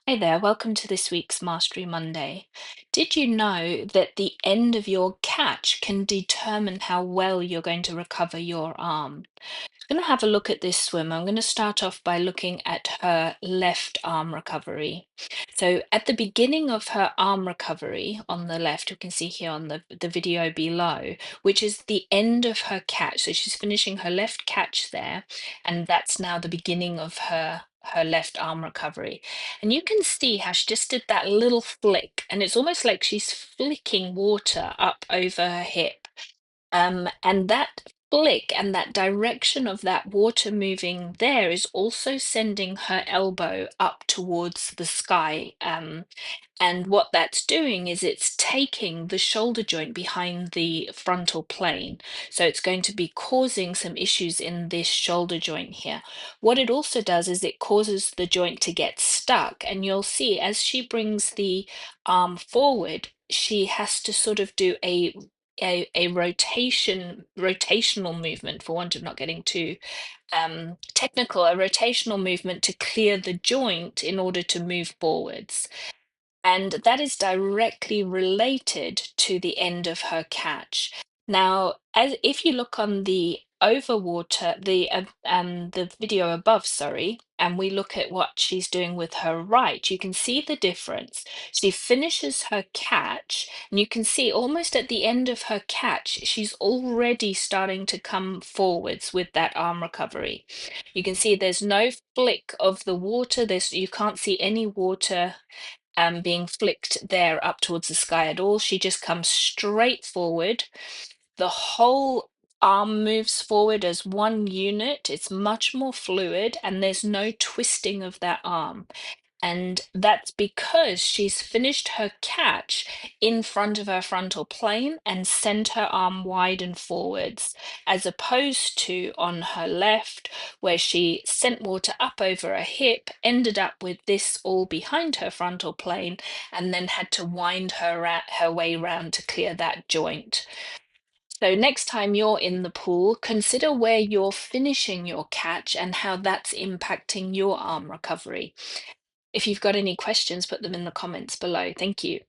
Hi there, welcome to this week's Mastery Monday. Did you know that the end of your catch can determine how well you're going to recover your arm? I'm going to have a look at this swim. I'm going to start off by looking at her left arm recovery. So at the beginning of her arm recovery on the left, you can see here on the video below, which is the end of her catch. So she's finishing her left catch there, and that's now the beginning of her left arm recovery. And you can see how she just did that little flick, and it's almost like she's flicking water up over her hip. And that flick and that direction of that water moving there is also sending her elbow up towards the sky. And what that's doing is it's taking the shoulder joint behind the frontal plane. So it's going to be causing some issues in this shoulder joint here. What it also does is it causes the joint to get stuck. And you'll see as she brings the arm forward, she has to sort of do a rotational movement, for want of not getting too technical, a rotational movement to clear the joint in order to move forwards. And that is directly related to the end of her catch. Now, as if you look on the overwater, the video above, sorry, and we look at what she's doing with her right, you can see the difference. She finishes her catch, and you can see almost at the end of her catch, she's already starting to come forwards with that arm recovery. You can see there's no flick of the water. You can't see any water being flicked there up towards the sky at all. She just comes straight forward. The whole arm moves forward as one unit. It's much more fluid, and there's no twisting of that arm. And that's because she's finished her catch in front of her frontal plane and sent her arm wide and forwards, as opposed to on her left, where she sent water up over her hip, ended up with this all behind her frontal plane, and then had to wind her way round to clear that joint. So next time you're in the pool, consider where you're finishing your catch and how that's impacting your arm recovery. If you've got any questions, put them in the comments below. Thank you.